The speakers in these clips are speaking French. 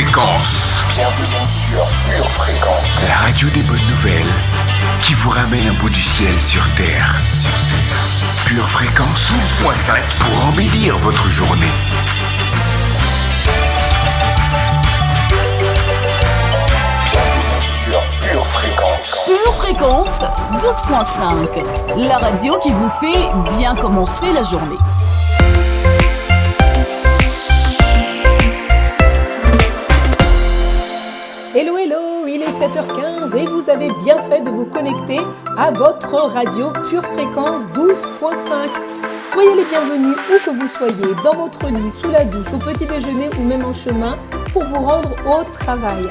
Fréquence. Bienvenue sur Pure Fréquence. La radio des bonnes nouvelles qui vous ramène un bout du ciel sur Terre. Pure Fréquence 12.5 pour embellir votre journée. Bienvenue sur Pure Fréquence. Pure Fréquence 12.5. La radio qui vous fait bien commencer la journée. Hello, hello, il est 7h15 et vous avez bien fait de vous connecter à votre radio Pure Fréquence 12.5. Soyez les bienvenus où que vous soyez, dans votre lit, sous la douche, au petit déjeuner ou même en chemin pour vous rendre au travail.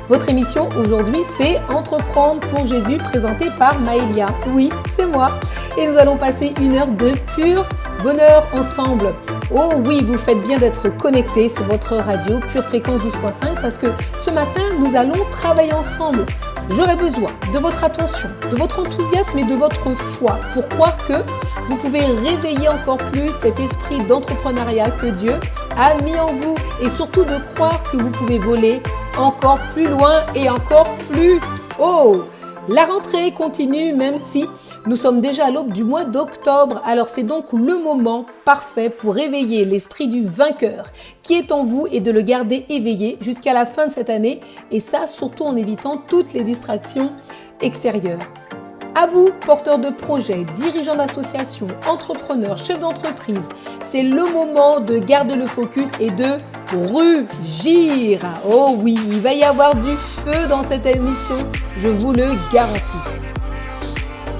Votre émission aujourd'hui, c'est Entreprendre pour Jésus, présentée par Maëlia. Oui, c'est moi. Et nous allons passer une heure de pur bonheur ensemble. Oh oui, vous faites bien d'être connectés sur votre radio Pure Fréquence 12.5 parce que ce matin, nous allons travailler ensemble. J'aurai besoin de votre attention, de votre enthousiasme et de votre foi pour croire que vous pouvez réveiller encore plus cet esprit d'entrepreneuriat que Dieu a mis en vous et surtout de croire que vous pouvez voler encore plus loin et encore plus haut. La rentrée continue même si nous sommes déjà à l'aube du mois d'octobre, alors c'est donc le moment parfait pour réveiller l'esprit du vainqueur qui est en vous et de le garder éveillé jusqu'à la fin de cette année et ça surtout en évitant toutes les distractions extérieures. À vous, porteurs de projets, dirigeants d'associations, entrepreneurs, chefs d'entreprise, c'est le moment de garder le focus et de rugir. Oh oui, il va y avoir du feu dans cette émission, je vous le garantis.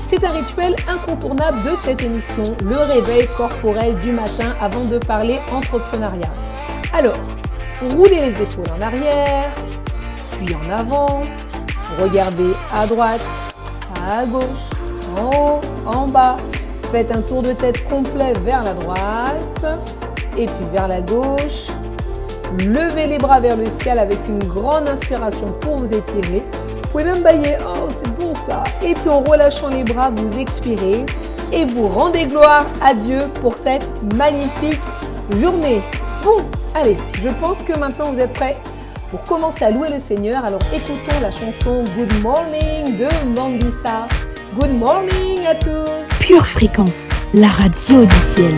C'est un rituel incontournable de cette émission, le réveil corporel du matin avant de parler entrepreneuriat. Alors, roulez les épaules en arrière, puis en avant, regardez à droite, à gauche, en haut, en bas. Faites un tour de tête complet vers la droite et puis vers la gauche. Levez les bras vers le ciel avec une grande inspiration pour vous étirer. Vous pouvez même bailler, oh c'est bon ça. Et puis en relâchant les bras, vous expirez et vous rendez gloire à Dieu pour cette magnifique journée. Bon, allez, je pense que maintenant vous êtes prêts pour commencer à louer le Seigneur. Alors écoutons la chanson Good Morning de Mandisa. Good morning à tous. Pure Fréquence, la radio du ciel.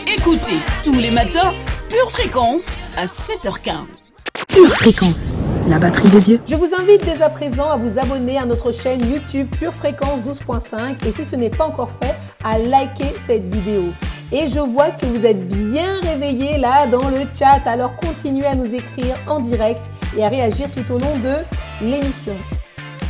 Écoutez tous les matins Pure Fréquence à 7h15. Pure Fréquence, la batterie de Dieu. Je vous invite dès à présent à vous abonner à notre chaîne YouTube Pure Fréquence 12.5 et si ce n'est pas encore fait, à liker cette vidéo. Et je vois que vous êtes bien réveillés là dans le chat, alors continuez à nous écrire en direct et à réagir tout au long de l'émission.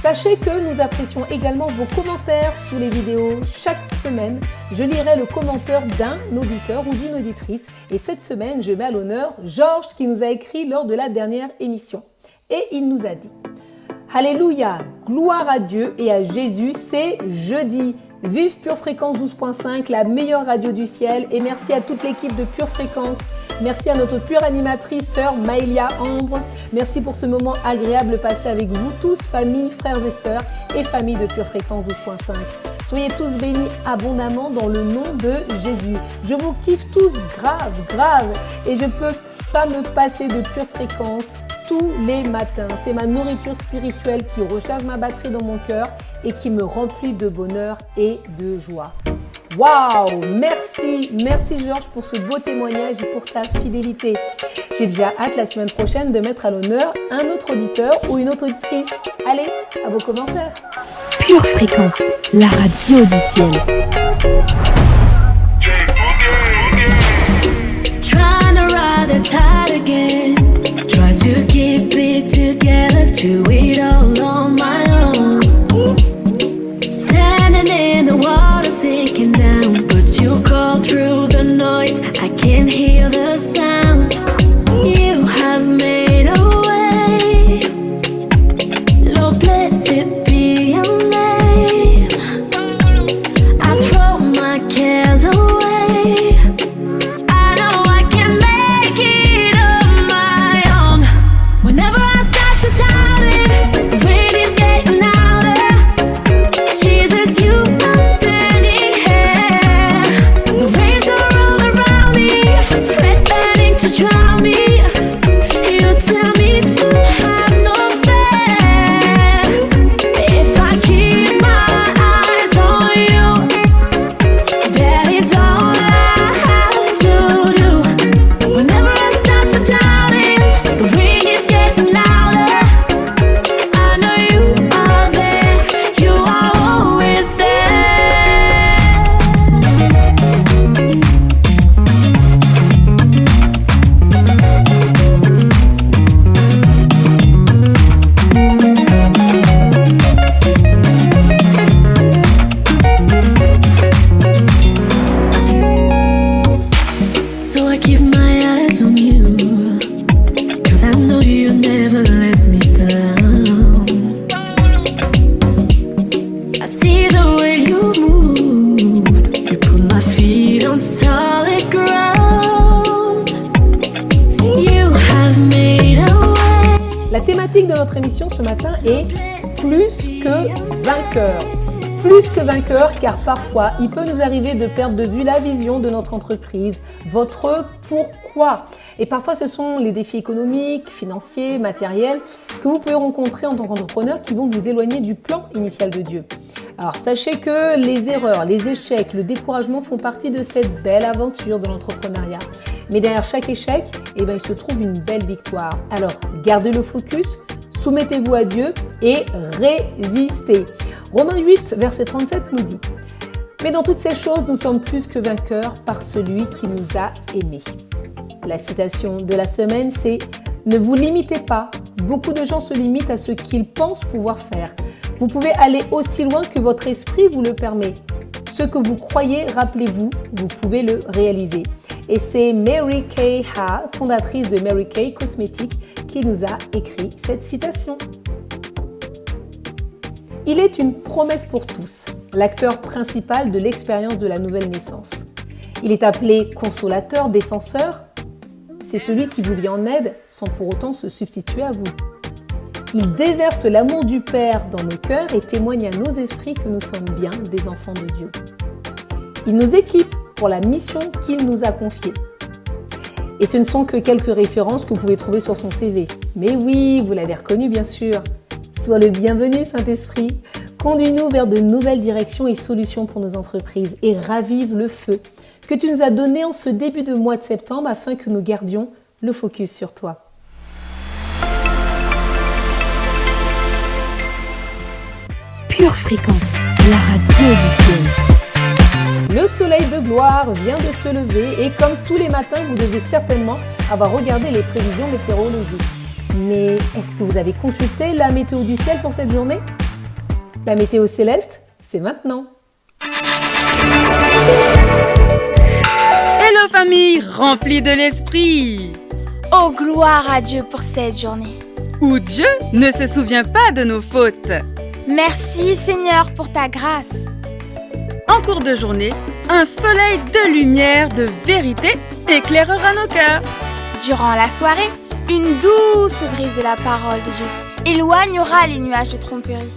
Sachez que nous apprécions également vos commentaires sous les vidéos. Chaque semaine, je lirai le commentaire d'un auditeur ou d'une auditrice. Et cette semaine, je mets à l'honneur Georges qui nous a écrit lors de la dernière émission. Et il nous a dit « Alléluia, gloire à Dieu et à Jésus, c'est jeudi. Vive Pure Fréquence 12.5, la meilleure radio du ciel. Et merci à toute l'équipe de Pure Fréquence. Merci à notre pure animatrice, sœur Maëlia Ambre. Merci pour ce moment agréable passé avec vous tous, famille, frères et sœurs et famille de Pure Fréquence 12.5. Soyez tous bénis abondamment dans le nom de Jésus. Je vous kiffe tous grave. Et je peux pas me passer de Pure Fréquence tous les matins. C'est ma nourriture spirituelle qui recharge ma batterie dans mon cœur et qui me remplit de bonheur et de joie. Waouh! Merci Georges pour ce beau témoignage et pour ta fidélité. J'ai déjà hâte la semaine prochaine de mettre à l'honneur un autre auditeur ou une autre auditrice. Allez, à vos commentaires. Pure Fréquence, la radio du ciel. Trying to ride the tide again. Try to keep it together, do it all on my own. Standing in the water, sinking down, but you call through the noise. I can't hear the sound. You have made a way. Lord, blessed be your name. I throw my cares away. I know I can make it on my own. Whenever I start to doubt it, the rain is getting louder. Jesus, you are standing here. The waves are all around me, threatening to drown me. You tell me to have no fear. If I keep my eyes on you, that is all I have to do. Whenever I start to doubt it, the rain is getting louder. I know you are there, you are always there. So I keep my eyes on you, 'cause I know you never let me down. I see the way you move, you put my feet on solid ground. You have made a way. La thématique de notre émission ce matin est plus que vainqueur. Plus que vainqueur, car parfois, il peut nous arriver de perdre de vue la vision de notre entreprise, votre pourquoi. Et parfois, ce sont les défis économiques, financiers, matériels que vous pouvez rencontrer en tant qu'entrepreneur qui vont vous éloigner du plan initial de Dieu. Alors, sachez que les erreurs, les échecs, le découragement font partie de cette belle aventure de l'entrepreneuriat. Mais derrière chaque échec, il se trouve une belle victoire. Alors, gardez le focus, soumettez-vous à Dieu et résistez. Romains 8, verset 37 nous dit « Mais dans toutes ces choses, nous sommes plus que vainqueurs par celui qui nous a aimés. » La citation de la semaine, c'est « Ne vous limitez pas, beaucoup de gens se limitent à ce qu'ils pensent pouvoir faire. Vous pouvez aller aussi loin que votre esprit vous le permet. Ce que vous croyez, rappelez-vous, vous pouvez le réaliser. » Et c'est Mary Kay Ha, fondatrice de Mary Kay Cosmetics, qui nous a écrit cette citation. Il est une promesse pour tous, l'acteur principal de l'expérience de la nouvelle naissance. Il est appelé consolateur, défenseur. C'est celui qui vous vient en aide sans pour autant se substituer à vous. Il déverse l'amour du Père dans nos cœurs et témoigne à nos esprits que nous sommes bien des enfants de Dieu. Il nous équipe pour la mission qu'il nous a confiée. Et ce ne sont que quelques références que vous pouvez trouver sur son CV. Mais oui, vous l'avez reconnu bien sûr. Sois le bienvenu, Saint-Esprit. Conduis-nous vers de nouvelles directions et solutions pour nos entreprises et ravive le feu que tu nous as donné en ce début de mois de septembre afin que nous gardions le focus sur toi. Pure Fréquence, la radio du ciel. Le soleil de gloire vient de se lever et comme tous les matins, vous devez certainement avoir regardé les prévisions météorologiques. Mais est-ce que vous avez consulté la météo du ciel pour cette journée ? La météo céleste, c'est maintenant. Hello famille remplie de l'esprit. Oh gloire à Dieu pour cette journée. Où Dieu ne se souvient pas de nos fautes. Merci Seigneur pour ta grâce. en cours de journée, un soleil de lumière, de vérité éclairera nos cœurs. Durant la soirée, une douce brise de la parole de Dieu éloignera les nuages de tromperie.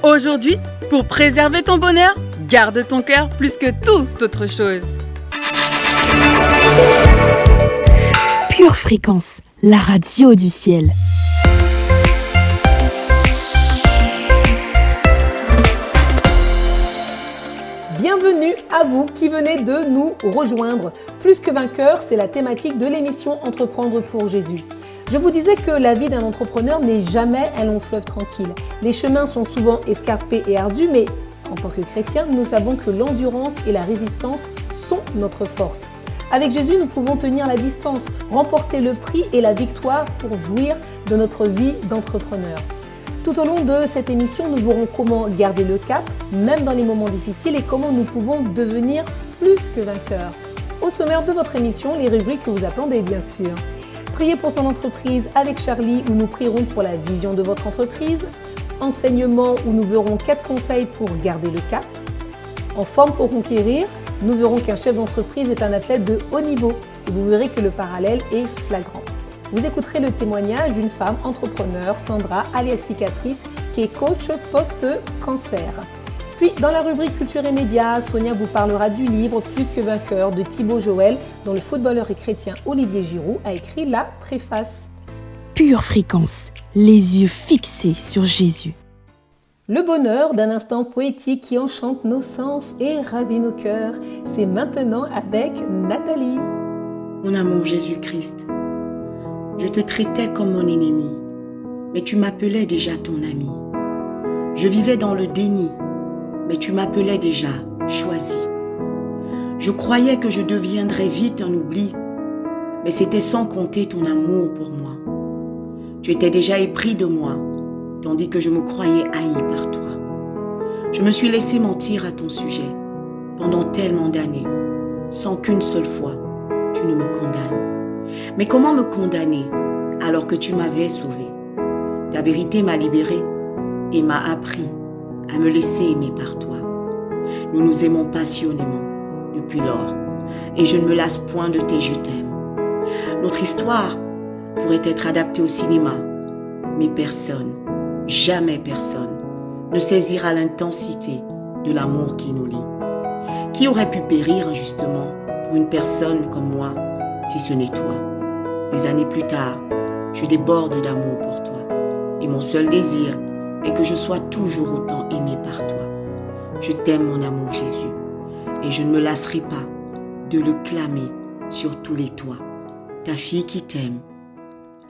Aujourd'hui, pour préserver ton bonheur, garde ton cœur plus que toute autre chose. Pure Fréquence, la radio du ciel. Bienvenue à vous qui venez de nous rejoindre. Plus que vainqueur, c'est la thématique de l'émission Entreprendre pour Jésus. Je vous disais que la vie d'un entrepreneur n'est jamais un long fleuve tranquille. Les chemins sont souvent escarpés et ardus, mais en tant que chrétiens, nous savons que l'endurance et la résistance sont notre force. Avec Jésus, nous pouvons tenir la distance, remporter le prix et la victoire pour jouir de notre vie d'entrepreneur. Tout au long de cette émission, nous verrons comment garder le cap, même dans les moments difficiles, et comment nous pouvons devenir plus que vainqueurs. Au sommaire de votre émission, les rubriques que vous attendez, bien sûr. Prier pour son entreprise avec Charlie, où nous prierons pour la vision de votre entreprise. Enseignement, où nous verrons 4 conseils pour garder le cap. En forme pour conquérir, nous verrons qu'un chef d'entreprise est un athlète de haut niveau. Et vous verrez que le parallèle est flagrant. Vous écouterez le témoignage d'une femme entrepreneur, Sandra, alias Cicatrice, qui est coach post-cancer. Puis, dans la rubrique Culture et Médias, Sonia vous parlera du livre Plus que vainqueur de Thibaut Joël, dont le footballeur et chrétien Olivier Giroud a écrit la préface. Pure Fréquence, les yeux fixés sur Jésus. Le bonheur d'un instant poétique qui enchante nos sens et ravit nos cœurs, c'est maintenant avec Nathalie. Mon amour Jésus-Christ, je te traitais comme mon ennemi, mais tu m'appelais déjà ton ami. Je vivais dans le déni, mais tu m'appelais déjà choisi. Je croyais que je deviendrais vite un oubli, mais c'était sans compter ton amour pour moi. Tu étais déjà épris de moi, tandis que je me croyais haï par toi. Je me suis laissé mentir à ton sujet pendant tellement d'années, sans qu'une seule fois tu ne me condamnes. Mais comment me condamner alors que tu m'avais sauvé? Ta vérité m'a libéré et m'a appris à me laisser aimer par toi. Nous nous aimons passionnément depuis lors et je ne me lasse point de tes je t'aime. Notre histoire pourrait être adaptée au cinéma, mais personne, jamais personne, ne saisira l'intensité de l'amour qui nous lie. Qui aurait pu périr injustement pour une personne comme moi, si ce n'est toi? Des années plus tard, je déborde d'amour pour toi et mon seul désir est que je sois toujours autant aimé par toi. Je t'aime mon amour Jésus et je ne me lasserai pas de le clamer sur tous les toits. Ta fille qui t'aime.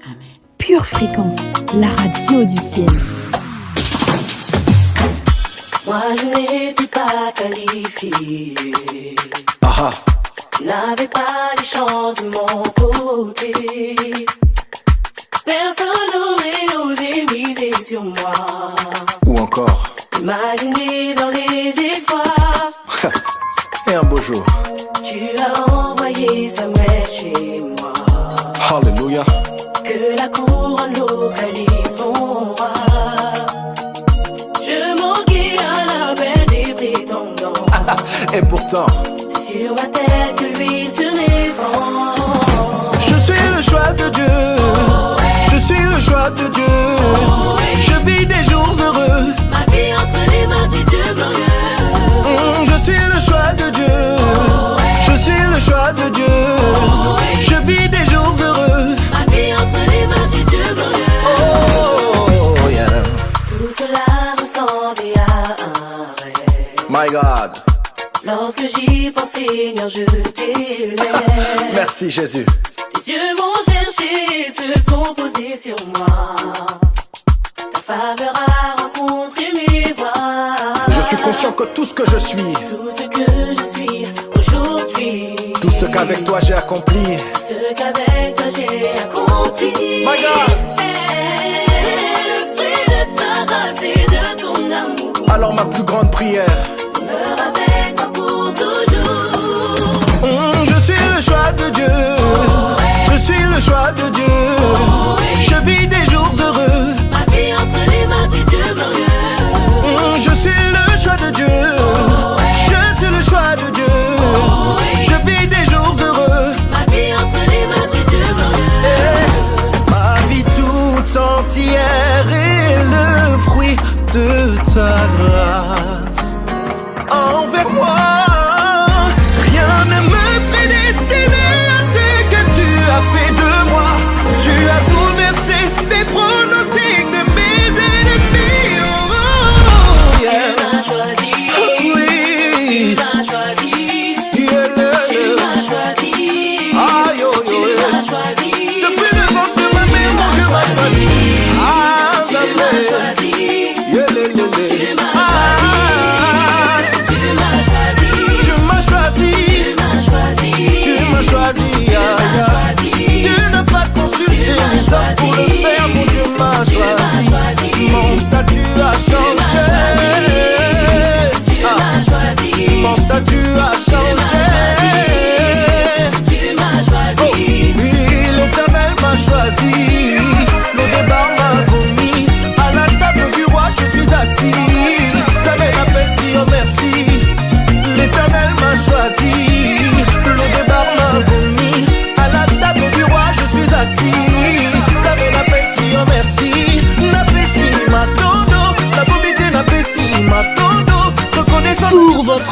Amen. Pure Fréquence, la radio du ciel. Moi je n'étais pas qualifiée. Je n'avais pas les chances de mon côté. Personne n'aurait osé miser sur moi. Ou encore Imaginer dans les espoirs. et un beau jour. Tu as envoyé Samuel chez moi. Alléluia. Que la couronne localise son roi. Je manquais à l'appel des prétendants. Et pourtant, c'est sur ma tête que l'huile se répand. je suis le choix de Dieu. Je suis le choix de Dieu. Je vis des jours heureux. Ma vie entre les mains du Dieu glorieux. Je suis le choix de Dieu. Je suis le choix de Dieu. Je vis des jours heureux. Ma vie entre les mains du Dieu glorieux. Oh yeah. Tout cela ressemblait à un rêve. My God. Lorsque j'y pense, Seigneur, je t'élève. Merci Jésus. Tes yeux m'ont cherché, se sont posés sur moi. Ta faveur a rencontré mes voies. Je suis conscient que tout ce que je suis, tout ce que je suis aujourd'hui, tout ce qu'avec toi j'ai accompli, ce qu'avec toi j'ai accompli, My God. c'est le fruit de ta grâce et de ton amour. Alors ma plus grande prière, demeure avec moi pour toujours. je suis le choix de Dieu. Je suis le choix de Dieu. Je vis des jours heureux. Ma vie entre les mains du Dieu glorieux. Je suis le choix de Dieu. Je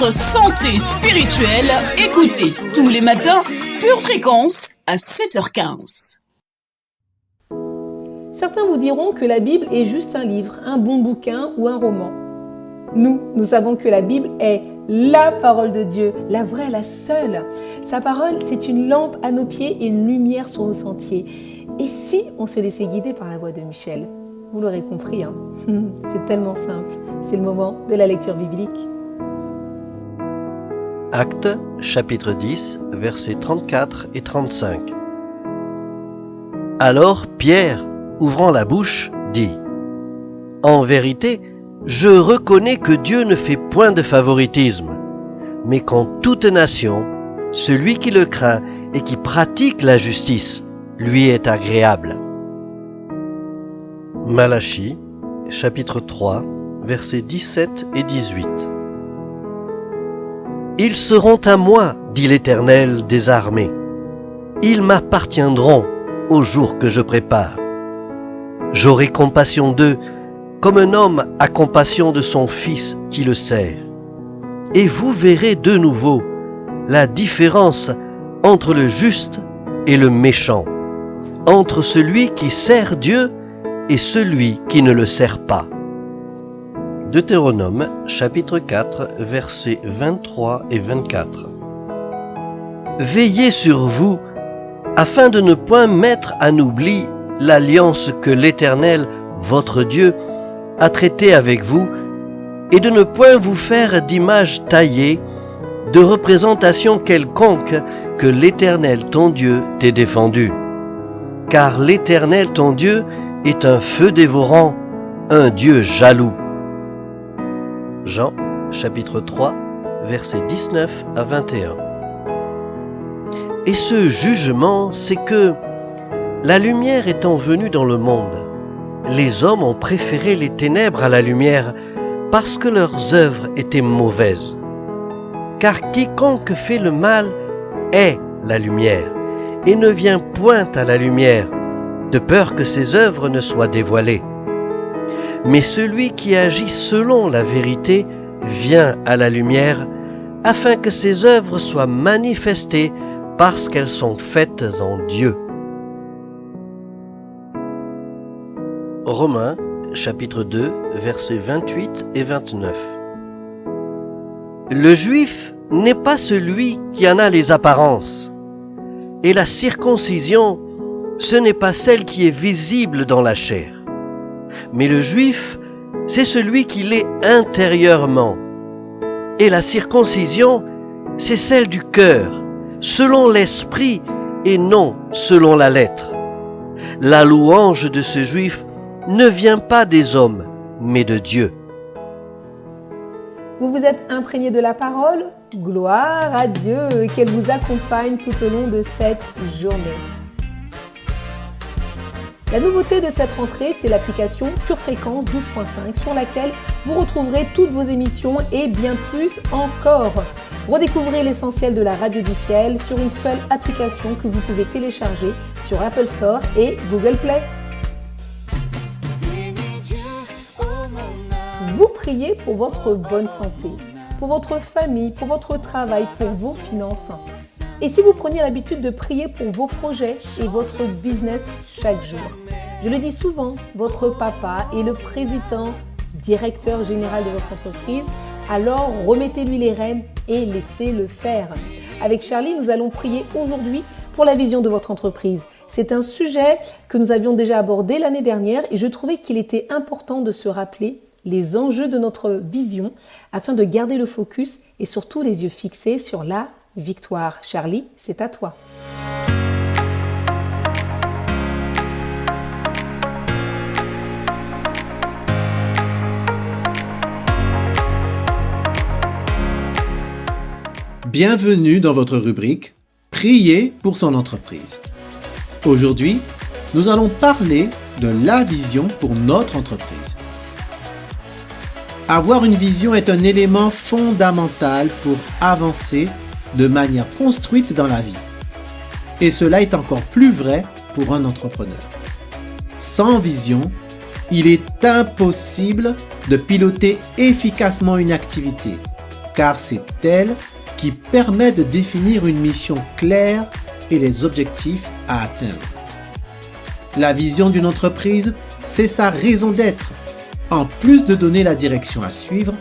votre santé spirituelle, écoutez tous les matins Pure Fréquence à 7h15. Certains vous diront que la Bible est juste un livre, un bon bouquin ou un roman. Nous savons que la Bible est la parole de Dieu, la vraie, la seule. Sa parole, c'est une lampe à nos pieds et une lumière sur nos sentiers. Et si on se laissait guider par la voix de Michel? Vous l'aurez compris, hein. C'est tellement simple. C'est le moment de la lecture biblique. Actes, chapitre 10, versets 34 et 35. Alors Pierre, ouvrant la bouche, dit : En vérité, je reconnais que Dieu ne fait point de favoritisme, mais qu'en toute nation, celui qui le craint et qui pratique la justice, lui est agréable. Malachie, chapitre 3, versets 17 et 18. Ils seront à moi, dit l'Éternel des armées. Ils m'appartiendront au jour que je prépare. J'aurai compassion d'eux, comme un homme a compassion de son fils qui le sert. Et vous verrez de nouveau la différence entre le juste et le méchant, entre celui qui sert Dieu et celui qui ne le sert pas. Deutéronome, chapitre 4, versets 23 et 24. Veillez sur vous, afin de ne point mettre en oubli l'alliance que l'Éternel, votre Dieu, a traitée avec vous, et de ne point vous faire d'image taillée, de représentation quelconque que l'Éternel ton Dieu t'ait défendu. Car l'Éternel ton Dieu est un feu dévorant, un Dieu jaloux. Jean, chapitre 3, versets 19 à 21. Et ce jugement, c'est que, la lumière étant venue dans le monde, les hommes ont préféré les ténèbres à la lumière parce que leurs œuvres étaient mauvaises. Car quiconque fait le mal est la lumière et ne vient point à la lumière, de peur que ses œuvres ne soient dévoilées. Mais celui qui agit selon la vérité vient à la lumière, afin que ses œuvres soient manifestées parce qu'elles sont faites en Dieu. Romains, chapitre 2, versets 28 et 29. Le juif n'est pas celui qui en a les apparences, et la circoncision, ce n'est pas celle qui est visible dans la chair. Mais le juif, c'est celui qui l'est intérieurement. Et la circoncision, c'est celle du cœur, selon l'esprit et non selon la lettre. La louange de ce juif ne vient pas des hommes, mais de Dieu. Vous vous êtes imprégné de la parole? Gloire à Dieu, qu'elle vous accompagne tout au long de cette journée. La nouveauté de cette rentrée, c'est l'application Pure Fréquence 12.5 sur laquelle vous retrouverez toutes vos émissions et bien plus encore. Redécouvrez l'essentiel de la radio du ciel sur une seule application que vous pouvez télécharger sur Apple Store et Google Play. Vous priez pour votre bonne santé, pour votre famille, pour votre travail, pour vos finances. Et si vous preniez l'habitude de prier pour vos projets et votre business chaque jour? Je le dis souvent, votre papa est le président, directeur général de votre entreprise, alors remettez-lui les rênes et laissez-le faire. Avec Charlie, nous allons prier aujourd'hui pour la vision de votre entreprise. C'est un sujet que nous avions déjà abordé l'année dernière et je trouvais qu'il était important de se rappeler les enjeux de notre vision afin de garder le focus et surtout les yeux fixés sur la victoire. Charlie, c'est à toi. Bienvenue dans votre rubrique « Prier pour son entreprise ». Aujourd'hui, nous allons parler de la vision pour notre entreprise. Avoir une vision est un élément fondamental pour avancer de manière construite dans la vie. Et cela est encore plus vrai pour un entrepreneur. Sans vision, il est impossible de piloter efficacement une activité, car c'est elle qui permet de définir une mission claire et les objectifs à atteindre. La vision d'une entreprise, c'est sa raison d'être. En plus de donner la direction à suivre,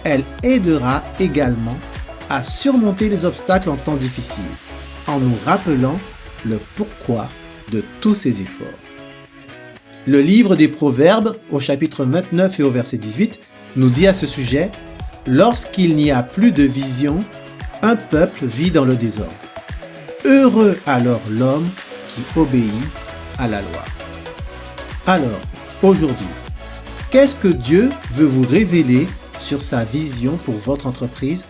elle aidera également à surmonter les obstacles en temps difficiles, en nous rappelant le pourquoi de tous ces efforts. Le livre des Proverbes, au chapitre 29 et au verset 18, nous dit à ce sujet « Lorsqu'il n'y a plus de vision, un peuple vit dans le désordre. Heureux alors l'homme qui obéit à la loi. » Alors, aujourd'hui, qu'est-ce que Dieu veut vous révéler sur sa vision pour votre entreprise?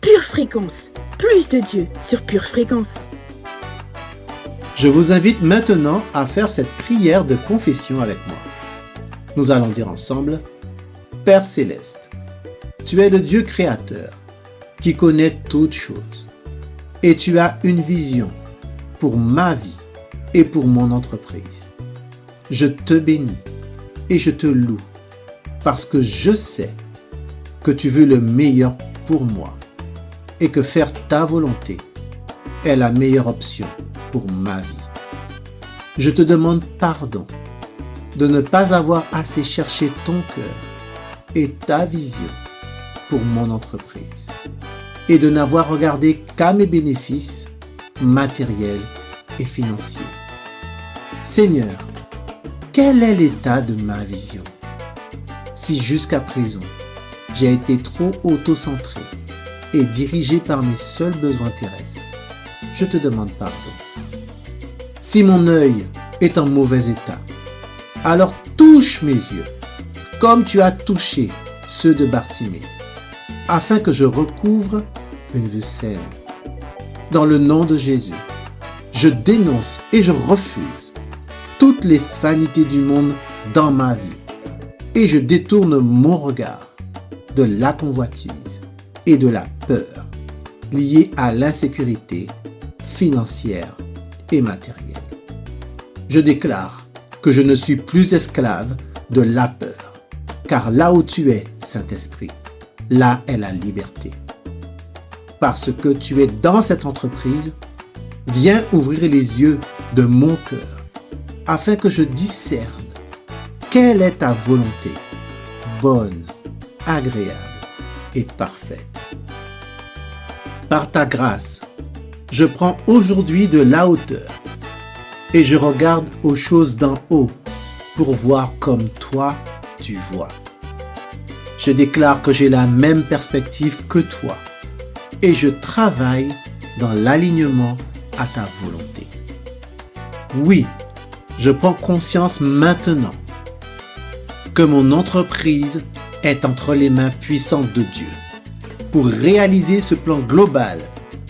Pure Fréquence, plus de Dieu sur Pure Fréquence. Je vous invite maintenant à faire cette prière de confession avec moi. Nous allons dire ensemble, Père Céleste, tu es le Dieu créateur qui connaît toutes choses et tu as une vision pour ma vie et pour mon entreprise. Je te bénis et je te loue parce que je sais que tu veux le meilleur pour moi et que faire ta volonté est la meilleure option pour ma vie. Je te demande pardon de ne pas avoir assez cherché ton cœur et ta vision pour mon entreprise et de n'avoir regardé qu'à mes bénéfices matériels et financiers. Seigneur, quel est l'état de ma vision? Si jusqu'à présent, j'ai été trop auto-centré et dirigé par mes seuls besoins terrestres, je te demande pardon. Si mon œil est en mauvais état, alors touche mes yeux, comme tu as touché ceux de Bartimée, afin que je recouvre une vue saine. Dans le nom de Jésus, je dénonce et je refuse toutes les vanités du monde dans ma vie et je détourne mon regard de la convoitise et de la peur liées à l'insécurité financière et matérielle. Je déclare que je ne suis plus esclave de la peur, car là où tu es, Saint-Esprit, là est la liberté. Parce que tu es dans cette entreprise, viens ouvrir les yeux de mon cœur, afin que je discerne quelle est ta volonté, bonne, agréable et parfaite. Par ta grâce, je prends aujourd'hui de la hauteur et je regarde aux choses d'en haut pour voir comme toi tu vois. Je déclare que j'ai la même perspective que toi et je travaille dans l'alignement à ta volonté. Oui, je prends conscience maintenant que mon entreprise est entre les mains puissantes de Dieu pour réaliser ce plan global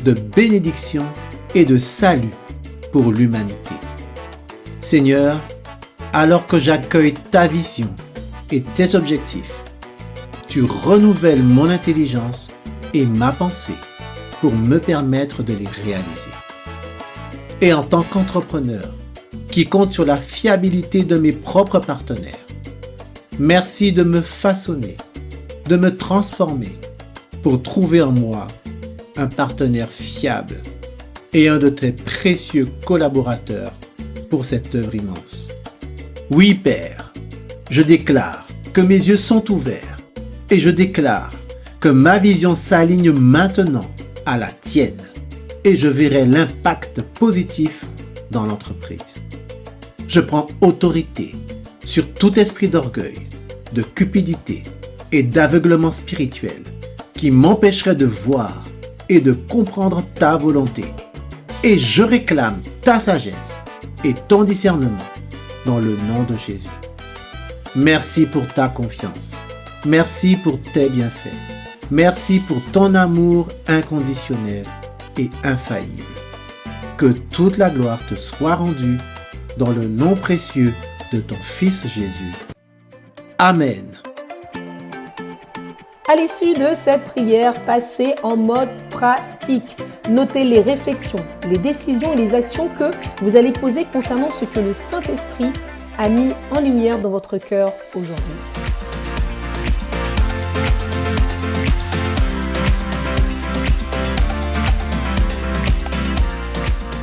de bénédiction et de salut pour l'humanité. Seigneur, alors que j'accueille ta vision et tes objectifs, tu renouvelles mon intelligence et ma pensée pour me permettre de les réaliser. Et en tant qu'entrepreneur qui compte sur la fiabilité de mes propres partenaires, merci de me façonner, de me transformer pour trouver en moi un partenaire fiable et un de tes précieux collaborateurs pour cette œuvre immense. Oui, Père, je déclare que mes yeux sont ouverts et je déclare que ma vision s'aligne maintenant à la tienne et je verrai l'impact positif dans l'entreprise. Je prends autorité sur tout esprit d'orgueil, de cupidité et d'aveuglement spirituel qui m'empêcherait de voir et de comprendre ta volonté. Et je réclame ta sagesse et ton discernement dans le nom de Jésus. Merci pour ta confiance. Merci pour tes bienfaits. Merci pour ton amour inconditionnel et infaillible. Que toute la gloire te soit rendue dans le nom précieux de ton Fils Jésus. Amen. À l'issue de cette prière, passez en mode pratique. Notez les réflexions, les décisions et les actions que vous allez poser concernant ce que le Saint-Esprit a mis en lumière dans votre cœur aujourd'hui.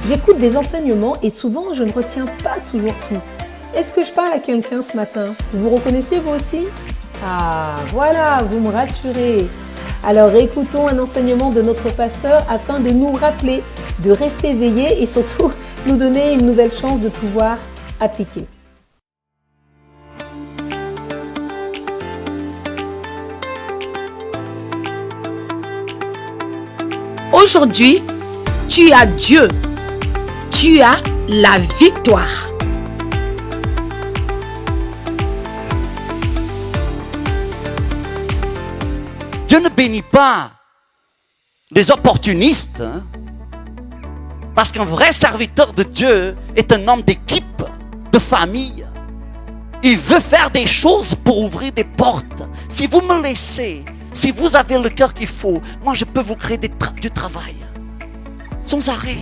J'écoute des enseignements et souvent je ne retiens pas toujours tout. Est-ce que je parle à quelqu'un ce matin? Vous vous reconnaissez vous aussi? Ah, voilà, vous me rassurez. Alors écoutons un enseignement de notre pasteur afin de nous rappeler, de rester éveillés et surtout nous donner une nouvelle chance de pouvoir appliquer. Aujourd'hui, tu as Dieu. Tu as la victoire. Dieu ne bénit pas les opportunistes, hein, parce qu'un vrai serviteur de Dieu est un homme d'équipe, de famille. Il veut faire des choses pour ouvrir des portes. Si vous me laissez, si vous avez le cœur qu'il faut, moi je peux vous créer du travail. Sans arrêt.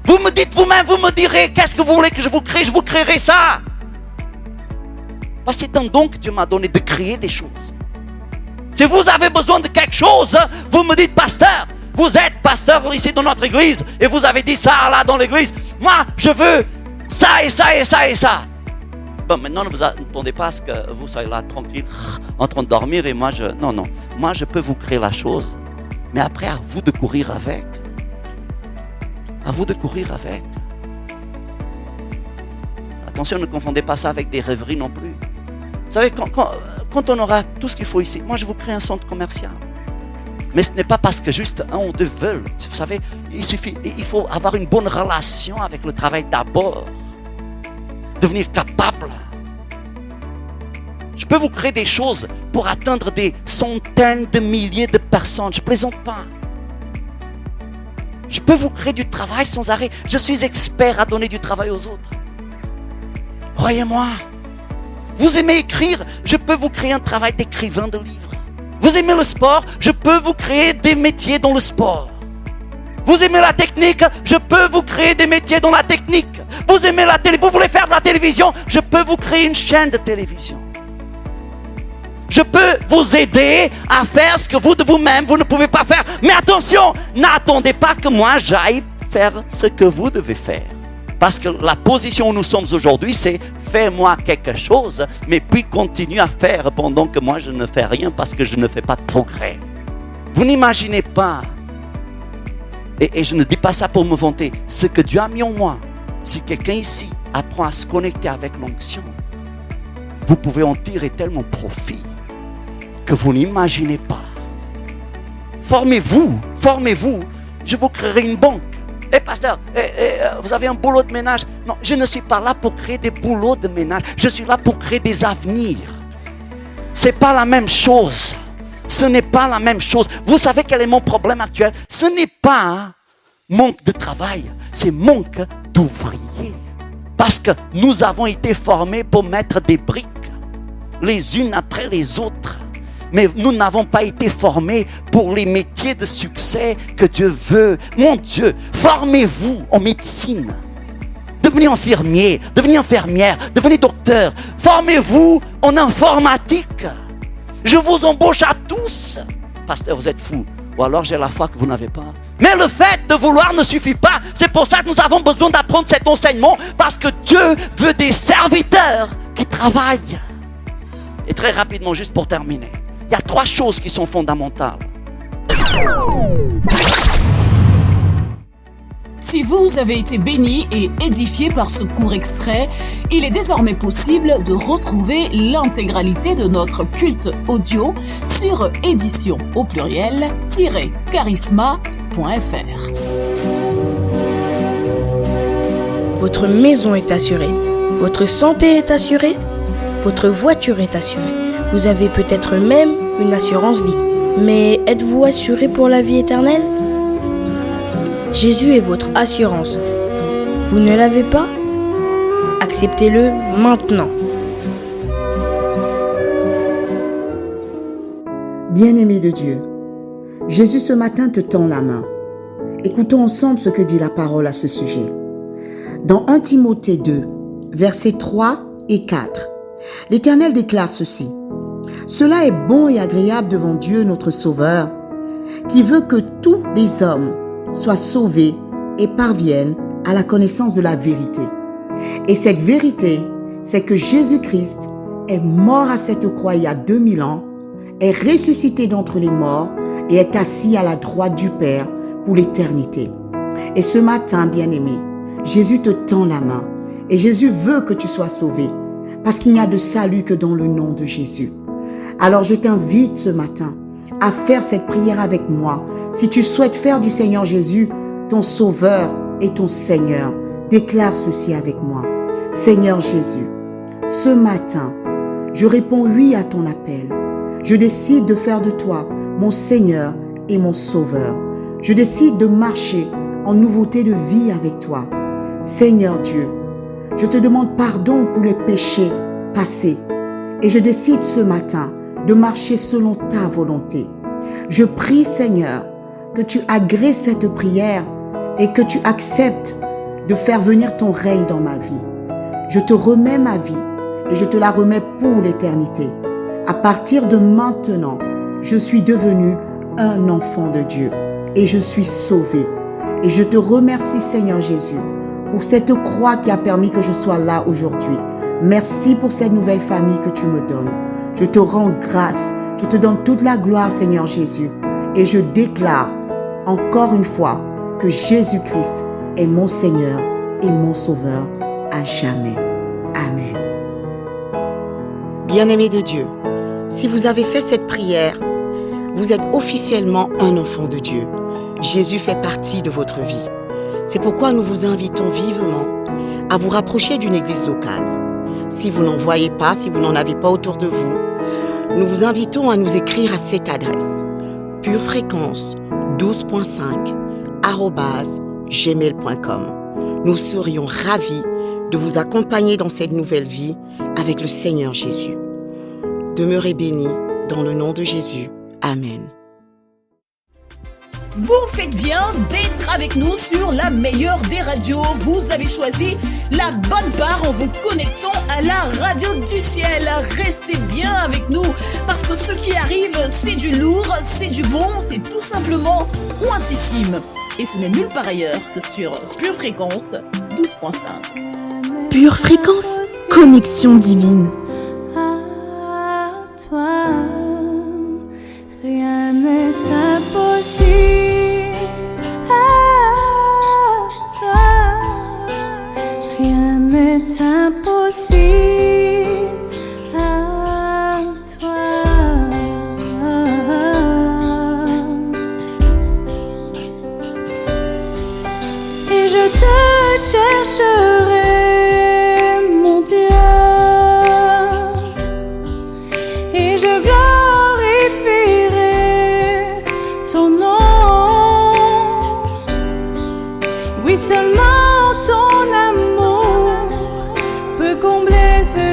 Vous me dites vous-même, vous me direz, qu'est-ce que vous voulez que je vous crée? Je vous créerai ça. Parce que c'est un don que Dieu m'a donné de créer des choses. Si vous avez besoin de quelque chose, vous me dites, pasteur, vous êtes pasteur ici dans notre église et vous avez dit ça là dans l'église. Moi, je veux ça et ça et ça et ça. Bon, maintenant, ne vous attendez pas à ce que vous soyez là tranquille, en train de dormir et moi, non. Moi, je peux vous créer la chose. Mais après, à vous de courir avec. À vous de courir avec. Attention, ne confondez pas ça avec des rêveries non plus. Vous savez, quand on aura tout ce qu'il faut ici, moi je vous crée un centre commercial. Mais ce n'est pas parce que juste un ou deux veulent. Vous savez, il faut avoir une bonne relation avec le travail d'abord. Devenir capable. Je peux vous créer des choses pour atteindre des centaines de milliers de personnes. Je ne plaisante pas. Je peux vous créer du travail sans arrêt. Je suis expert à donner du travail aux autres. Croyez-moi. Vous aimez écrire, je peux vous créer un travail d'écrivain de livres. Vous aimez le sport, je peux vous créer des métiers dans le sport. Vous aimez la technique, je peux vous créer des métiers dans la technique. Vous aimez la télé, vous voulez faire de la télévision, je peux vous créer une chaîne de télévision. Je peux vous aider à faire ce que vous de vous-même, vous ne pouvez pas faire. Mais attention, n'attendez pas que moi j'aille faire ce que vous devez faire. Parce que la position où nous sommes aujourd'hui, c'est fais-moi quelque chose, mais puis continue à faire pendant que moi je ne fais rien parce que je ne fais pas de progrès. Vous n'imaginez pas, et je ne dis pas ça pour me vanter, ce que Dieu a mis en moi. Si quelqu'un ici apprend à se connecter avec l'onction, vous pouvez en tirer tellement profit que vous n'imaginez pas. Formez-vous, je vous créerai une banque. Pasteur, vous avez un boulot de ménage? Non, je ne suis pas là pour créer des boulots de ménage. Je suis là pour créer des avenirs. C'est pas la même chose. Ce n'est pas la même chose. Vous savez quel est mon problème actuel? Ce n'est pas manque de travail, c'est manque d'ouvriers. Parce que nous avons été formés pour mettre des briques, les unes après les autres. Mais nous n'avons pas été formés pour les métiers de succès que Dieu veut. Mon Dieu, formez-vous en médecine. Devenez infirmier, devenez infirmière, devenez docteur. Formez-vous en informatique. Je vous embauche à tous. Pasteur, vous êtes fou. Ou alors j'ai la foi que vous n'avez pas. Mais le fait de vouloir ne suffit pas. C'est pour ça que nous avons besoin d'apprendre cet enseignement. Parce que Dieu veut des serviteurs qui travaillent. Et très rapidement, juste pour terminer. Il y a 3 choses qui sont fondamentales. Si vous avez été béni et édifié par ce court extrait, il est désormais possible de retrouver l'intégralité de notre culte audio sur édition au pluriel-charisma.fr. Votre maison est assurée, votre santé est assurée, votre voiture est assurée. Vous avez peut-être même une assurance vie. Mais êtes-vous assuré pour la vie éternelle? Jésus est votre assurance. Vous ne l'avez pas? Acceptez-le maintenant. Bien-aimé de Dieu, Jésus ce matin te tend la main. Écoutons ensemble ce que dit la parole à ce sujet. Dans 1 Timothée 2, versets 3 et 4, l'Éternel déclare ceci. Cela est bon et agréable devant Dieu notre Sauveur, qui veut que tous les hommes soient sauvés et parviennent à la connaissance de la vérité. Et cette vérité, c'est que Jésus-Christ est mort à cette croix il y a 2000 ans, est ressuscité d'entre les morts et est assis à la droite du Père pour l'éternité. Et ce matin, bien-aimé, Jésus te tend la main et Jésus veut que tu sois sauvé parce qu'il n'y a de salut que dans le nom de Jésus. Alors je t'invite ce matin à faire cette prière avec moi. Si tu souhaites faire du Seigneur Jésus ton Sauveur et ton Seigneur, déclare ceci avec moi. Seigneur Jésus, ce matin, je réponds oui à ton appel. Je décide de faire de toi mon Seigneur et mon Sauveur. Je décide de marcher en nouveauté de vie avec toi. Seigneur Dieu, je te demande pardon pour les péchés passés et je décide ce matin de marcher selon ta volonté. Je prie, Seigneur, que tu agrées cette prière et que tu acceptes de faire venir ton règne dans ma vie. Je te remets ma vie et je te la remets pour l'éternité. À partir de maintenant, je suis devenu un enfant de Dieu et je suis sauvé. Et je te remercie, Seigneur Jésus, pour cette croix qui a permis que je sois là aujourd'hui. Merci pour cette nouvelle famille que tu me donnes. Je te rends grâce. Je te donne toute la gloire, Seigneur Jésus. Et je déclare encore une fois que Jésus-Christ est mon Seigneur et mon Sauveur à jamais. Amen. Bien-aimés de Dieu, si vous avez fait cette prière, vous êtes officiellement un enfant de Dieu. Jésus fait partie de votre vie. C'est pourquoi nous vous invitons vivement à vous rapprocher d'une église locale. Si vous n'en voyez pas, si vous n'en avez pas autour de vous, nous vous invitons à nous écrire à cette adresse purefréquence12.5@gmail.com. Nous serions ravis de vous accompagner dans cette nouvelle vie avec le Seigneur Jésus. Demeurez bénis dans le nom de Jésus. Amen. Vous faites bien d'être avec nous sur la meilleure des radios. Vous avez choisi la bonne part en vous connectant à la radio du ciel. Restez bien avec nous parce que ce qui arrive, c'est du lourd, c'est du bon, c'est tout simplement pointissime. Et ce n'est nulle part ailleurs que sur Pure Fréquence 12.5. Pure Fréquence, connexion divine. À toi, rien n'est impossible. À toi, rien n'est impossible. À toi. Et je te chercherai, mon Dieu, et je glorifierai ton nom. Oui, seulement ton amour peut combler ce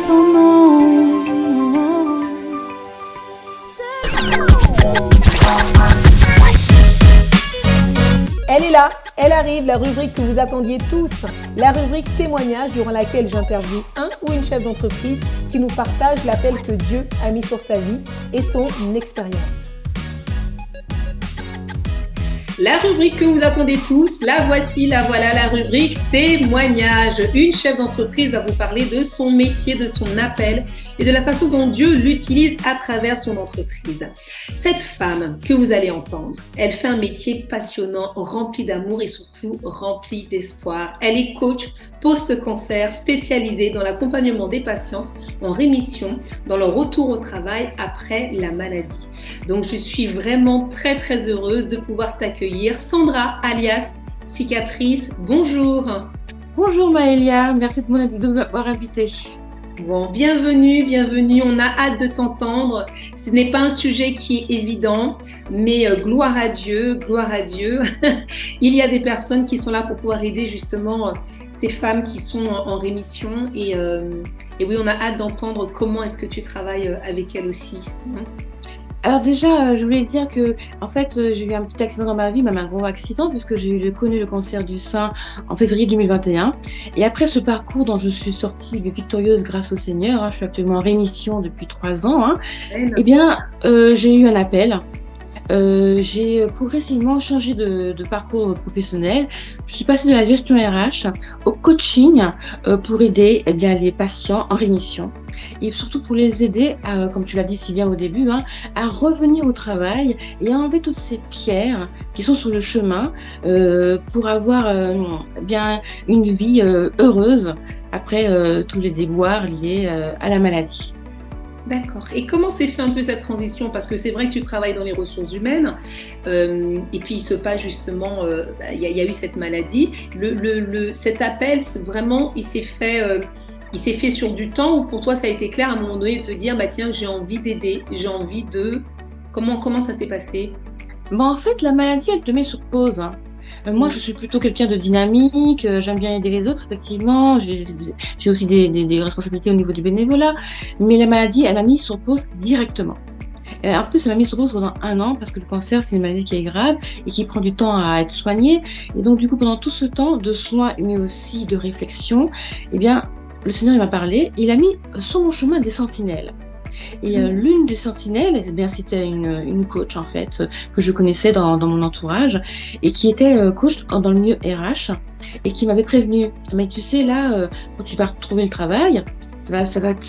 ton nom. Elle est là, elle arrive, la rubrique que vous attendiez tous, la rubrique témoignage durant laquelle j'interviewe un ou une chef d'entreprise qui nous partage l'appel que Dieu a mis sur sa vie et son expérience. La rubrique que vous attendez tous, la voici, la voilà, la rubrique témoignage. Une chef d'entreprise va vous parler de son métier, de son appel et de la façon dont Dieu l'utilise à travers son entreprise. Cette femme que vous allez entendre, elle fait un métier passionnant, rempli d'amour et surtout rempli d'espoir. Elle est coach post-cancer spécialisée dans l'accompagnement des patientes en rémission dans leur retour au travail après la maladie. Donc je suis vraiment très très heureuse de pouvoir t'accueillir. Sandra alias Cicatrice, bonjour. Bonjour Maëlia, merci de m'avoir invitée. Bon, bienvenue, on a hâte de t'entendre. Ce n'est pas un sujet qui est évident, mais gloire à Dieu. Il y a des personnes qui sont là pour pouvoir aider justement ces femmes qui sont en rémission et oui, on a hâte d'entendre comment est-ce que tu travailles avec elles aussi. Alors déjà, je voulais dire que en fait, j'ai eu un petit accident dans ma vie, même un gros accident, puisque j'ai connu le cancer du sein en février 2021. Et après ce parcours dont je suis sortie victorieuse grâce au Seigneur, je suis actuellement en rémission depuis 3 ans, eh bien, j'ai eu un appel. J'ai progressivement changé de parcours professionnel. Je suis passée de la gestion RH au coaching pour aider les patients en rémission et surtout pour les aider, comme tu l'as dit si bien au début, à revenir au travail et à enlever toutes ces pierres qui sont sur le chemin pour avoir une vie heureuse après tous les déboires liés à la maladie. D'accord. Et comment s'est fait un peu cette transition ? Parce que c'est vrai que tu travailles dans les ressources humaines et puis il se passe justement, il y a eu cette maladie. Cet appel, vraiment, il s'est fait sur du temps ou pour toi ça a été clair à un moment donné de te dire tiens, j'ai envie d'aider, j'ai envie de… Comment ça s'est passé ? En fait, la maladie, elle te met sur pause. Moi, je suis plutôt quelqu'un de dynamique, j'aime bien aider les autres, effectivement, j'ai aussi des responsabilités au niveau du bénévolat, mais la maladie, elle m'a mis sur pause directement. En plus, elle m'a mis sur pause pendant 1 an, parce que le cancer, c'est une maladie qui est grave et qui prend du temps à être soignée. Et donc, du coup, pendant tout ce temps de soins, mais aussi de réflexion, le Seigneur, il m'a parlé, il a mis sur mon chemin des sentinelles. Et l'une des sentinelles, c'était une coach en fait que je connaissais dans mon entourage et qui était coach dans le milieu RH et qui m'avait prévenu. Mais tu sais là, quand tu vas retrouver le travail, ça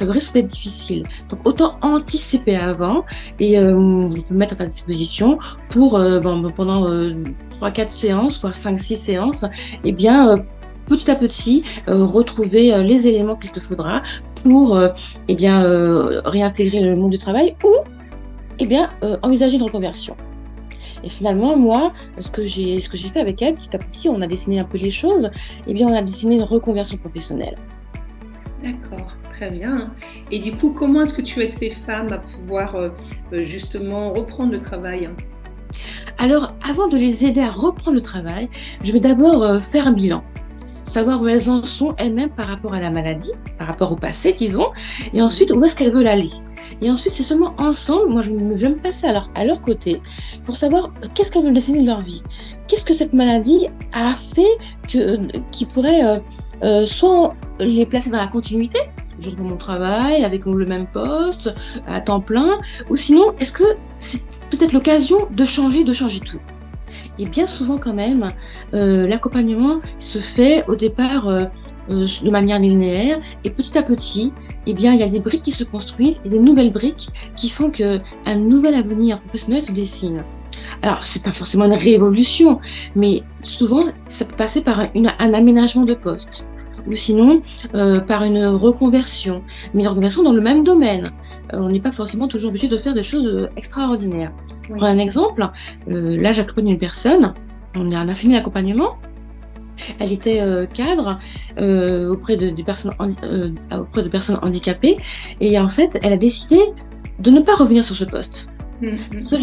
risque d'être difficile. Donc autant anticiper avant et je peux mettre à ta disposition pour pendant 3-4 séances, voire 5-6 séances, petit à petit, retrouver les éléments qu'il te faudra pour réintégrer le monde du travail ou envisager une reconversion. Et finalement, moi, ce que j'ai fait avec elle, petit à petit, on a dessiné un peu les choses, on a dessiné une reconversion professionnelle. D'accord, très bien. Et du coup, comment est-ce que tu aides ces femmes à pouvoir justement reprendre le travail ? Alors, avant de les aider à reprendre le travail, je vais d'abord faire un bilan. Savoir où elles en sont elles-mêmes par rapport à la maladie, par rapport au passé, disons, et ensuite où est-ce qu'elles veulent aller. Et ensuite, c'est seulement ensemble, moi je vais me passer à leur côté pour savoir qu'est-ce qu'elles veulent dessiner de leur vie. Qu'est-ce que cette maladie a fait qui pourrait soit les placer dans la continuité, je reprends mon travail avec le même poste, à temps plein, ou sinon, est-ce que c'est peut-être l'occasion de changer tout ? Et bien souvent quand même, l'accompagnement se fait au départ de manière linéaire et petit à petit, il y a des briques qui se construisent et des nouvelles briques qui font qu'un nouvel avenir professionnel se dessine. Alors, c'est pas forcément une révolution, mais souvent, ça peut passer par un aménagement de poste. Ou sinon par une reconversion, mais une reconversion dans le même domaine. On n'est pas forcément toujours obligé de faire des choses extraordinaires. Pour un exemple, là j'accompagne une personne, on a fini l'accompagnement, elle était cadre auprès de personnes handicapées, et en fait elle a décidé de ne pas revenir sur ce poste.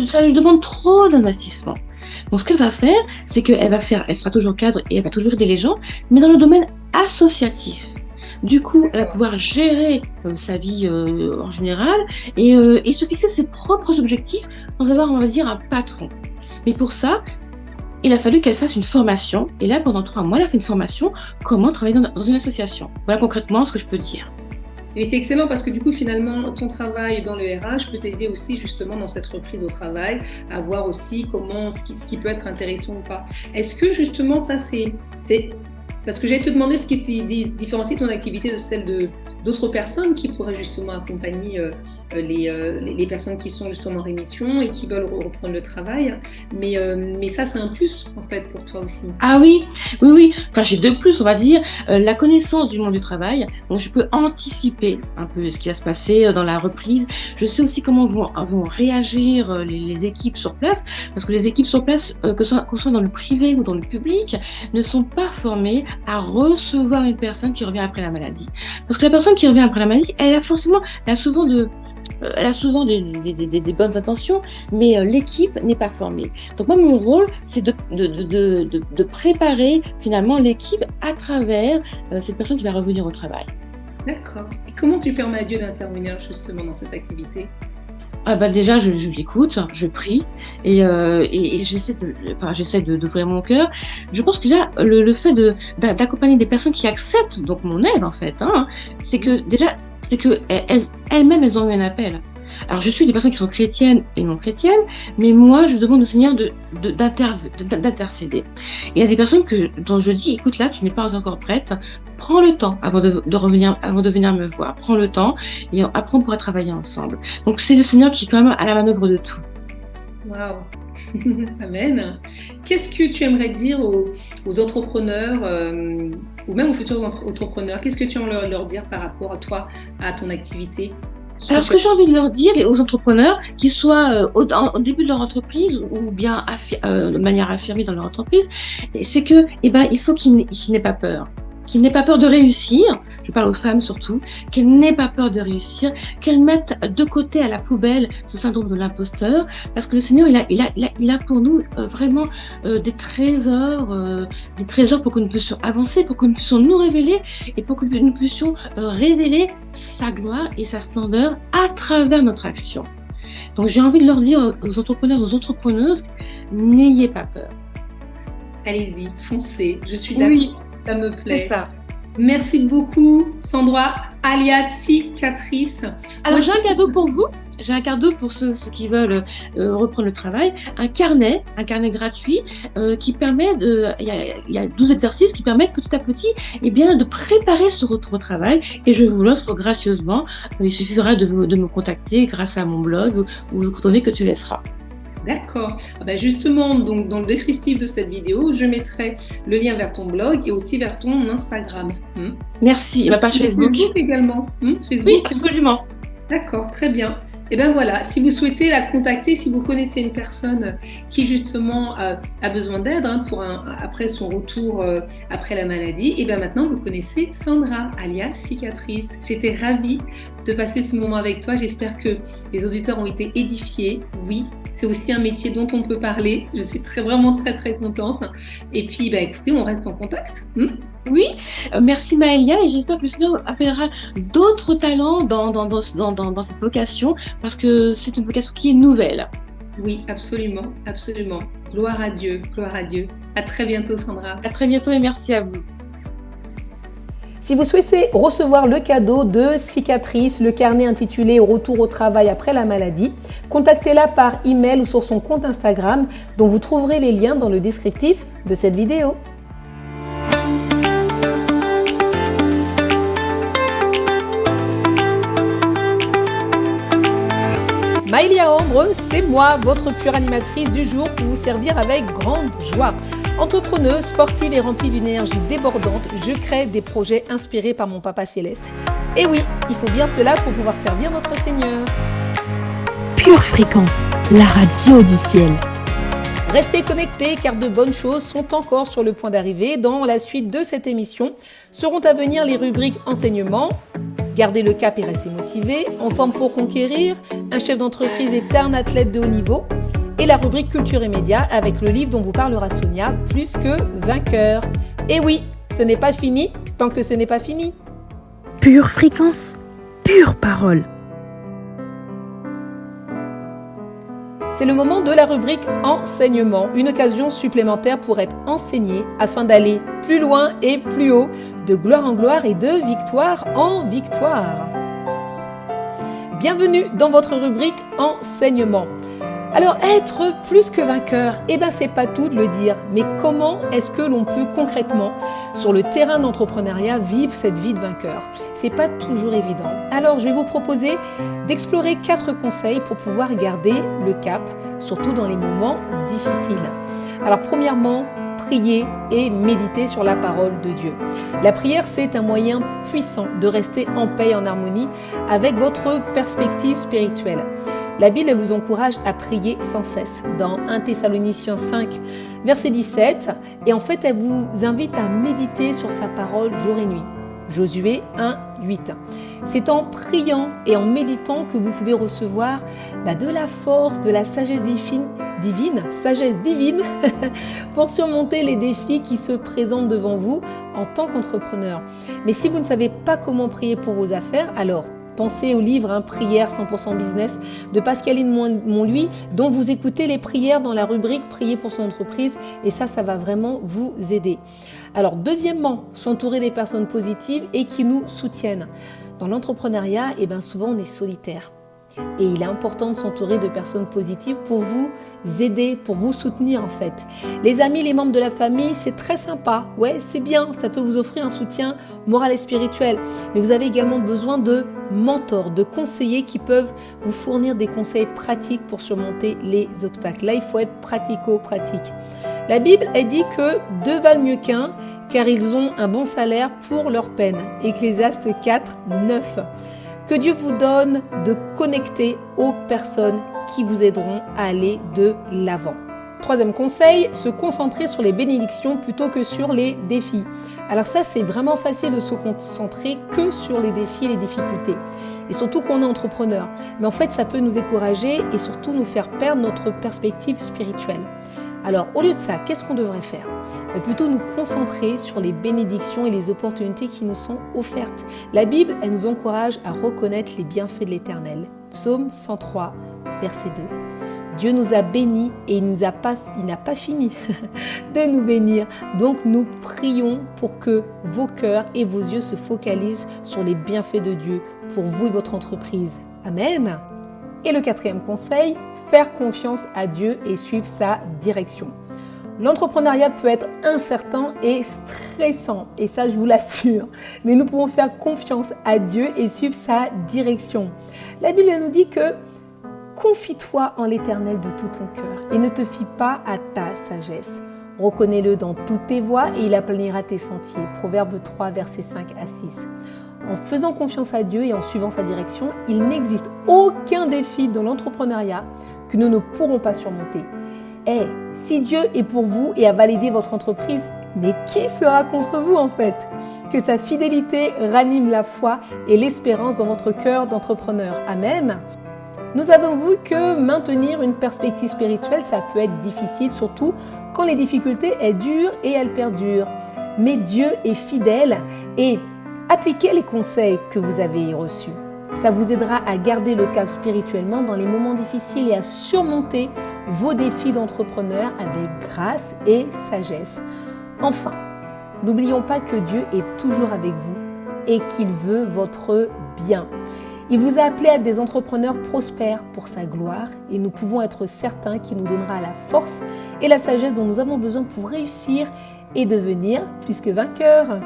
Ça lui demande trop d'investissement. Donc ce qu'elle va faire, c'est elle sera toujours cadre et elle va toujours aider les gens, mais dans le domaine associatif. Du coup, elle va pouvoir gérer sa vie en général et se fixer ses propres objectifs sans avoir, on va dire, un patron. Mais pour ça, il a fallu qu'elle fasse une formation. Et là, pendant 3 mois, elle a fait une formation comment travailler dans une association. Voilà concrètement ce que je peux dire. Et c'est excellent parce que du coup, finalement, ton travail dans le RH peut t'aider aussi justement dans cette reprise au travail à voir aussi comment ce qui peut être intéressant ou pas. Est-ce que justement ça c'est parce que j'allais te demander ce qui différencie ton activité de celle d'autres personnes qui pourraient justement accompagner les personnes qui sont justement en rémission et qui veulent reprendre le travail. Mais ça, c'est un plus, en fait, pour toi aussi. Ah oui. Enfin, j'ai 2 plus, on va dire. La connaissance du monde du travail. Donc, je peux anticiper un peu ce qui va se passer dans la reprise. Je sais aussi comment vont réagir les équipes sur place. Parce que les équipes sur place, qu'on soit dans le privé ou dans le public, ne sont pas formées à recevoir une personne qui revient après la maladie. Parce que la personne qui revient après la maladie, elle a souvent des bonnes intentions, mais l'équipe n'est pas formée. Donc moi, mon rôle, c'est de préparer finalement l'équipe à travers cette personne qui va revenir au travail. D'accord. Et comment tu permets à Dieu d'intervenir justement dans cette activité ? Ah bah déjà, je l'écoute, je prie et j'essaie d'ouvrir mon cœur. Je pense que là, le fait d'accompagner des personnes qui acceptent donc mon aide en fait, c'est que elles-mêmes elles ont eu un appel. Alors je suis des personnes qui sont chrétiennes et non chrétiennes, mais moi je demande au Seigneur d'intercéder. Il y a des personnes dont je dis, écoute là, tu n'es pas encore prête, prends le temps avant de venir me voir, prends le temps et après on pourra travailler ensemble. Donc c'est le Seigneur qui est quand même à la manœuvre de tout. Waouh. Amen. Qu'est-ce que tu aimerais dire aux entrepreneurs ou même aux futurs entrepreneurs ? Qu'est-ce que tu aimerais leur dire par rapport à toi, à ton activité ? Alors, ce que j'ai envie de leur dire aux entrepreneurs, qu'ils soient au début de leur entreprise ou bien de manière affirmée dans leur entreprise, c'est que, il faut qu'ils n'aient pas peur. Qu'ils n'aient pas peur de réussir. Je parle aux femmes surtout. Qu'elles n'aient pas peur de réussir. Qu'elles mettent de côté à la poubelle ce syndrome de l'imposteur. Parce que le Seigneur, il a pour nous vraiment des trésors pour que nous puissions avancer, pour que nous puissions nous révéler et pour que nous puissions révéler sa gloire et sa splendeur à travers notre action. Donc j'ai envie de leur dire aux entrepreneurs, aux entrepreneuses, n'ayez pas peur. Allez-y, foncez. Je suis d'accord. Oui. Ça me plaît. C'est ça. Merci beaucoup, Sandra, alias Cicatrice. Alors, j'ai un cadeau pour vous. J'ai un cadeau pour ceux qui veulent reprendre le travail. Un carnet gratuit qui permet il y a 12 exercices qui permettent petit à petit, de préparer ce retour au travail. Et je vous l'offre gracieusement. Il suffira de me contacter grâce à mon blog ou aux coordonnées que tu laisseras. D'accord. Justement, donc, dans le descriptif de cette vidéo, je mettrai le lien vers ton blog et aussi vers ton Instagram. Merci. Et ma page Facebook également. Facebook. Oui, absolument. D'accord, très bien. Et voilà, si vous souhaitez la contacter, si vous connaissez une personne qui justement a besoin d'aide après son retour après la maladie, maintenant vous connaissez Sandra, alias Cicatrice. J'étais ravie de passer ce moment avec toi. J'espère que les auditeurs ont été édifiés. Oui, c'est aussi un métier dont on peut parler. Je suis vraiment très très contente. Et puis écoutez, on reste en contact. Oui, merci Maëlia, et j'espère que le Seigneur appellera d'autres talents dans cette vocation, parce que c'est une vocation qui est nouvelle. Oui, absolument, absolument. Gloire à Dieu, gloire à Dieu. À très bientôt, Sandra. À très bientôt et merci à vous. Si vous souhaitez recevoir le cadeau de Cicatrice, le carnet intitulé « Retour au travail après la maladie », contactez-la par email ou sur son compte Instagram, dont vous trouverez les liens dans le descriptif de cette vidéo. Maëlia Ambre, c'est moi, votre pure animatrice du jour pour vous servir avec grande joie. Entrepreneuse, sportive et remplie d'une énergie débordante, je crée des projets inspirés par mon Papa Céleste. Et oui, il faut bien cela pour pouvoir servir notre Seigneur. Pure Fréquence, la radio du ciel. Restez connectés car de bonnes choses sont encore sur le point d'arriver. Dans la suite de cette émission seront à venir les rubriques enseignement, garder le cap et rester motivé, en forme pour conquérir, un chef d'entreprise est un athlète de haut niveau, et la rubrique culture et médias avec le livre dont vous parlera Sonia, Plus que vainqueur. Et oui, ce n'est pas fini tant que ce n'est pas fini. Pure fréquence, pure parole. C'est le moment de la rubrique enseignement, une occasion supplémentaire pour être enseigné afin d'aller plus loin et plus haut, de gloire en gloire et de victoire en victoire. Bienvenue dans votre rubrique enseignement. Alors être plus que vainqueur, c'est pas tout de le dire, mais comment est-ce que l'on peut concrètement, sur le terrain d'entrepreneuriat, vivre cette vie de vainqueur? C'est pas toujours évident. Alors je vais vous proposer d'explorer 4 conseils pour pouvoir garder le cap, surtout dans les moments difficiles. Alors premièrement, prier et méditer sur la parole de Dieu. La prière, c'est un moyen puissant de rester en paix et en harmonie avec votre perspective spirituelle. La Bible vous encourage à prier sans cesse dans 1 Thessaloniciens 5, verset 17. Et en fait, elle vous invite à méditer sur sa parole jour et nuit. Josué 1, 8. C'est en priant et en méditant que vous pouvez recevoir de la force, de la sagesse divine pour surmonter les défis qui se présentent devant vous en tant qu'entrepreneur. Mais si vous ne savez pas comment prier pour vos affaires, alors pensez au livre Prière 100% business de Pascaline Monluy, dont vous écoutez les prières dans la rubrique Prier pour son entreprise, et ça va vraiment vous aider. Alors deuxièmement, s'entourer des personnes positives et qui nous soutiennent. Dans l'entrepreneuriat, souvent on est solitaire. Et il est important de s'entourer de personnes positives pour vous aider, pour vous soutenir en fait. Les amis, les membres de la famille, c'est très sympa. Ouais, c'est bien, ça peut vous offrir un soutien moral et spirituel. Mais vous avez également besoin de mentors, de conseillers qui peuvent vous fournir des conseils pratiques pour surmonter les obstacles. Là, il faut être pratico-pratique. La Bible, elle dit que 2 valent mieux qu'un, car ils ont un bon salaire pour leur peine. Ecclésiaste 4, 9. Que Dieu vous donne de connecter aux personnes qui vous aideront à aller de l'avant. 3e conseil, se concentrer sur les bénédictions plutôt que sur les défis. Alors ça, c'est vraiment facile de se concentrer que sur les défis et les difficultés. Et surtout qu'on est entrepreneur. Mais en fait, ça peut nous décourager et surtout nous faire perdre notre perspective spirituelle. Alors, au lieu de ça, qu'est-ce qu'on devrait faire ? Plutôt nous concentrer sur les bénédictions et les opportunités qui nous sont offertes. La Bible, elle nous encourage à reconnaître les bienfaits de l'Éternel. Psaume 103, verset 2. Dieu nous a bénis et il n'a pas fini de nous bénir. Donc nous prions pour que vos cœurs et vos yeux se focalisent sur les bienfaits de Dieu pour vous et votre entreprise. Amen. Et le 4e conseil, faire confiance à Dieu et suivre sa direction. L'entrepreneuriat peut être incertain et stressant, et ça je vous l'assure, mais nous pouvons faire confiance à Dieu et suivre sa direction. La Bible nous dit que confie-toi en l'Éternel de tout ton cœur et ne te fie pas à ta sagesse. Reconnais-le dans toutes tes voies et il aplanira tes sentiers. Proverbe 3, versets 5 à 6. En faisant confiance à Dieu et en suivant sa direction, il n'existe aucun défi dans l'entrepreneuriat que nous ne pourrons pas surmonter. Si Dieu est pour vous et a validé votre entreprise, mais qui sera contre vous en fait? Que sa fidélité ranime la foi et l'espérance dans votre cœur d'entrepreneur. Amen. Nous avons vu que maintenir une perspective spirituelle, ça peut être difficile, surtout quand les difficultés, elles durent et elles perdurent. Mais Dieu est fidèle et appliquez les conseils que vous avez reçus. Ça vous aidera à garder le cap spirituellement dans les moments difficiles et à surmonter vos défis d'entrepreneur avec grâce et sagesse. Enfin, n'oublions pas que Dieu est toujours avec vous et qu'il veut votre bien. Il vous a appelé à des entrepreneurs prospères pour sa gloire et nous pouvons être certains qu'il nous donnera la force et la sagesse dont nous avons besoin pour réussir et devenir plus que vainqueurs.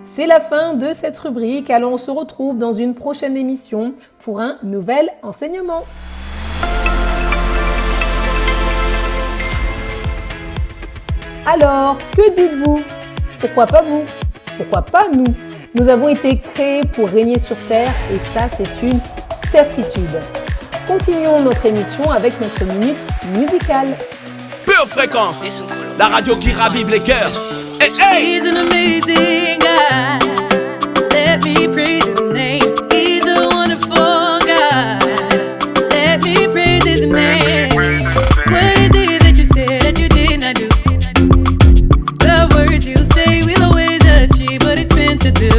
C'est la fin de cette rubrique, alors on se retrouve dans une prochaine émission pour un nouvel enseignement. Alors, que dites-vous? Pourquoi pas vous? Pourquoi pas nous? Nous avons été créés pour régner sur terre et ça, c'est une certitude. Continuons notre émission avec notre minute musicale. Pure fréquence, la radio qui ravive les cœurs. He's an amazing God. Let me praise his name. He's a wonderful God. Let me praise his name. What is it that you said that you did not do? The words you say will always achieve what it's meant to do.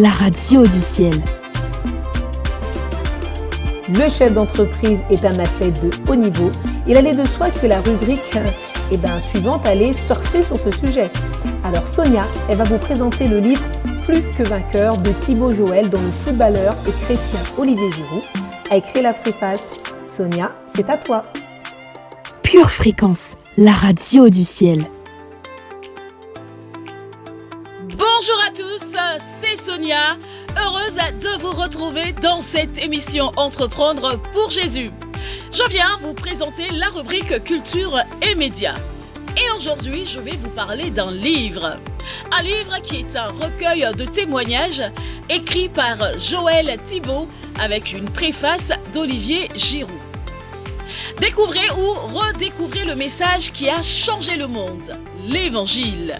la radio du ciel. Le chef d'entreprise est un athlète de haut niveau. Il allait de soi que la rubrique suivante allait surfer sur ce sujet. Alors Sonia, elle va vous présenter le livre Plus que vainqueur de Thibaut Joël, dont le footballeur et chrétien Olivier Giroud a écrit la préface. Sonia, c'est à toi. Pure Fréquence, la radio du ciel. Bonjour à tous, c'est Sonia, heureuse de vous retrouver dans cette émission Entreprendre pour Jésus. Je viens vous présenter la rubrique Culture et Médias. Et aujourd'hui, je vais vous parler d'un livre. Un livre qui est un recueil de témoignages écrit par Joël Thibaut avec une préface d'Olivier Giroud. Découvrez ou redécouvrez le message qui a changé le monde, l'Évangile.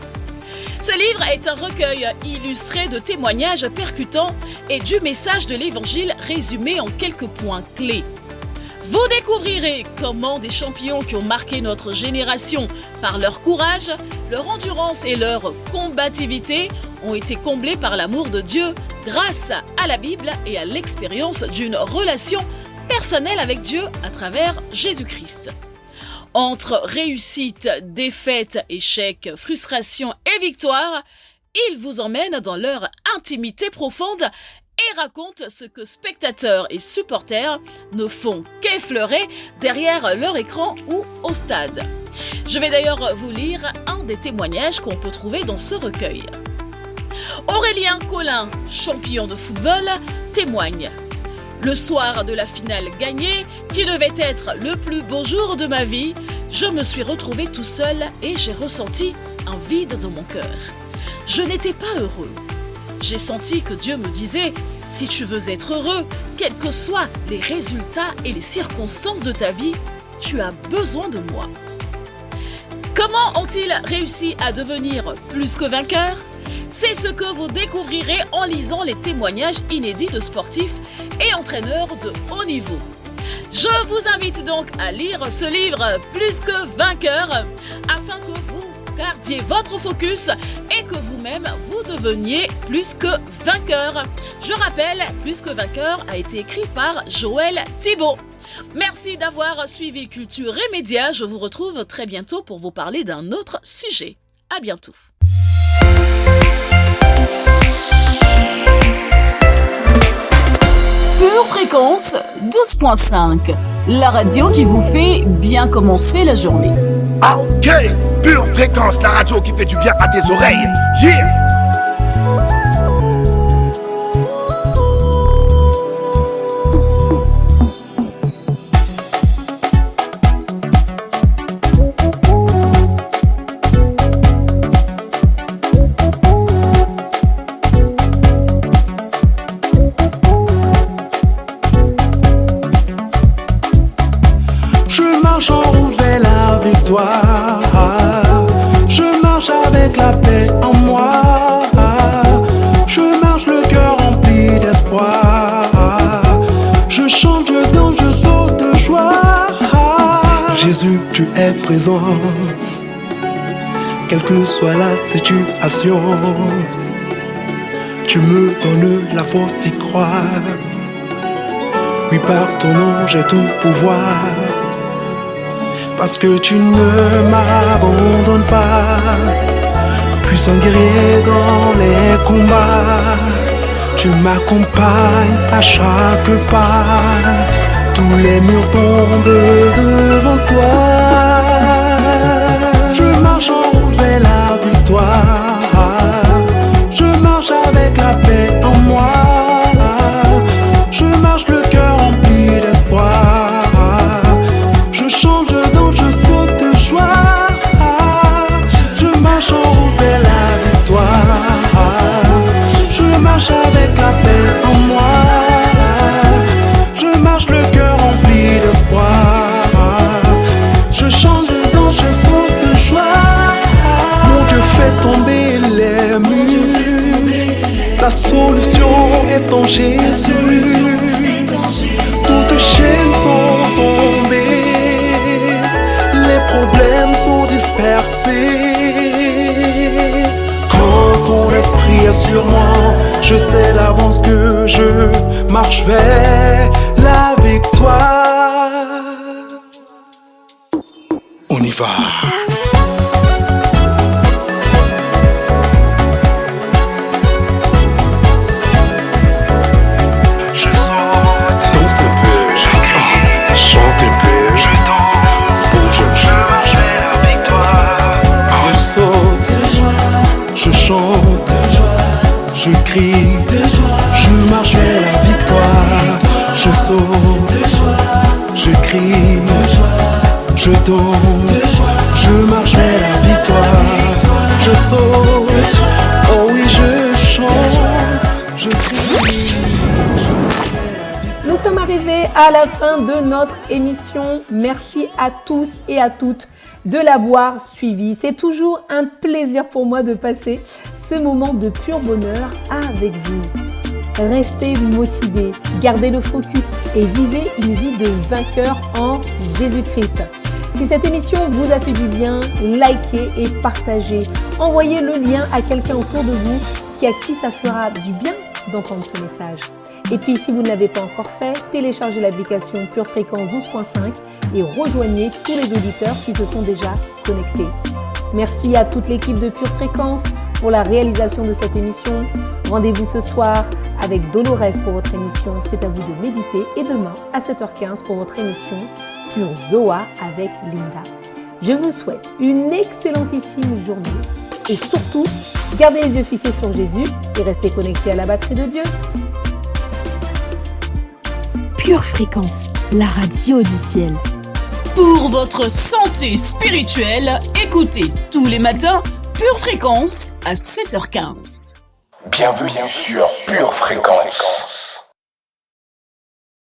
Ce livre est un recueil illustré de témoignages percutants et du message de l'Évangile résumé en quelques points clés. Vous découvrirez comment des champions qui ont marqué notre génération par leur courage, leur endurance et leur combativité ont été comblés par l'amour de Dieu grâce à la Bible et à l'expérience d'une relation personnelle avec Dieu à travers Jésus-Christ. Entre réussite, défaite, échec, frustration et victoire, ils vous emmènent dans leur intimité profonde et racontent ce que spectateurs et supporters ne font qu'effleurer derrière leur écran ou au stade. Je vais d'ailleurs vous lire un des témoignages qu'on peut trouver dans ce recueil. Aurélien Collin, champion de football, témoigne. Le soir de la finale gagnée, qui devait être le plus beau jour de ma vie, je me suis retrouvé tout seul et j'ai ressenti un vide dans mon cœur. Je n'étais pas heureux. J'ai senti que Dieu me disait « Si tu veux être heureux, quels que soient les résultats et les circonstances de ta vie, tu as besoin de moi. » Comment ont-ils réussi à devenir plus que vainqueurs ? C'est ce que vous découvrirez en lisant les témoignages inédits de sportifs et entraîneurs de haut niveau. Je vous invite donc à lire ce livre Plus que vainqueur afin que vous gardiez votre focus et que vous-même vous deveniez plus que vainqueur. Je rappelle, Plus que vainqueur a été écrit par Joël Thibaut. Merci d'avoir suivi Culture et Médias. Je vous retrouve très bientôt pour vous parler d'un autre sujet. À bientôt. Pure Fréquence 12.5, la radio qui vous fait bien commencer la journée. Ok, Pure Fréquence, la radio qui fait du bien à tes oreilles. Yeah! Je marche avec la paix en moi. Je marche le cœur rempli d'espoir. Je chante, je danse, je saute de joie. Jésus, tu es présent. Quelle que soit la situation, tu me donnes la force d'y croire. Oui, par ton nom, j'ai tout pouvoir. Parce que tu ne m'abandonnes pas, puissant guerrier dans les combats. Tu m'accompagnes à chaque pas, tous les murs tombent devant toi. Je marche en route vers la victoire, je marche avec la paix en moi. Je marche le cœur rempli d'espoir. Je marche en route vers la victoire. Je marche avec la paix en moi. Je marche le cœur rempli d'espoir. Je change de danse, je saute de joie. Mon Dieu fait tomber les murs. La solution est en Jésus. Toutes chaînes sont tombées. Les problèmes sont dispersés. Quand ton esprit est sur moi, je sais la pense que je marche vers la victoire. On y va. Je saute, danse un peu, je crie, chante un peu, je danse, je marche vers la victoire. je saute, je chante, je crie, je marche vers la victoire. Je saute, je crie, je danse, je marche vers la victoire. Je saute, oh oui je chante, je crie. Nous sommes arrivés à la fin de notre émission. Merci à tous et à toutes de l'avoir suivi. C'est toujours un plaisir pour moi de passer ce moment de pur bonheur avec vous. Restez motivés, gardez le focus et vivez une vie de vainqueur en Jésus-Christ. Si cette émission vous a fait du bien, likez et partagez. Envoyez le lien à quelqu'un autour de vous à qui ça fera du bien d'entendre ce message. Et puis, si vous ne l'avez pas encore fait, téléchargez l'application Pure Fréquence 12.5 et rejoignez tous les auditeurs qui se sont déjà connectés. Merci à toute l'équipe de Pure Fréquence pour la réalisation de cette émission. Rendez-vous ce soir avec Dolores pour votre émission C'est à vous de méditer et demain à 7h15 pour votre émission Pure Zoa avec Linda. Je vous souhaite une excellentissime journée et surtout, gardez les yeux fixés sur Jésus et restez connectés à la batterie de Dieu. Pure Fréquence, la radio du ciel. Pour votre santé spirituelle, écoutez tous les matins Pure Fréquence à 7h15. Bienvenue sur Pure Fréquence.